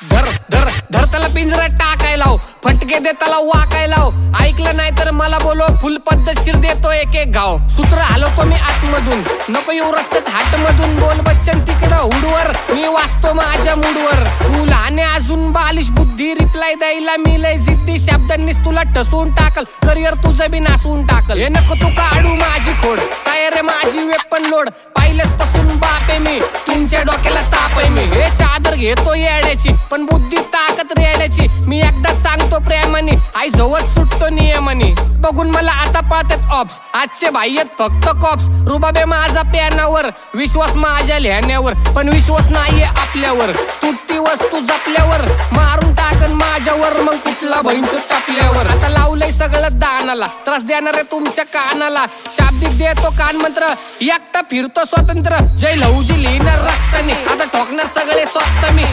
धर धर धर त्याला पिंजऱ्यात टाकायला लाव, फटके दे त्याला वाकायला लाव. ऐकलं नाही तर मला बोलव, फुल पद्धतशीर देतो एक एक गाव. सूत्र हलवतो मी आतमधून, नको येऊ रस्त्यात हाट मधून. बोल बच्चन तिकडं हुडवर, मी वाचतो माझ्या मूडवर. तू लहाने अजून बालिश बुद्धी, रिप्लाय द्यायला मी लय जिद्दी. शब्दांनीच तुला ठसवून टाकल, करिअर तुझं बी नासून टाकल. हे नको तू काढू माझी खोड, तयार आहे माझी वेपन लोड. पाहिलेच पासून बाप आहे मी, तुमच्या डोक्याला ताप आहे मी. हे चादर घेतो येड्याची, पण बुद्धी ताकद रेड्याची. मी एकदा सांगतो प्रेमाने, आई जवळ सुटतो नियमाने. बघून मला आता पळतात ऑप्स, आजचे भाई आहेत फक्त कॉप्स. रुबाबे माझा प्यानावर, विश्वास माझ्या लिहिण्यावर, पण विश्वास नाहीये आपल्यावर. तुटती वस्तू जपल्यावर, मारून टाकन माझ्यावर, मग कुठला बहीणचं टापल्यावर. आता लावलंय सगळं दानाला, त्रास देणार आहे तुमच्या कानाला. शाब्दिक देतो कान मंत्र, एकटा फिरतो स्वतंत्र. जय लहुजी लिहिणार रक्ताने, आता ठोकणार सगळे स्वतः मी.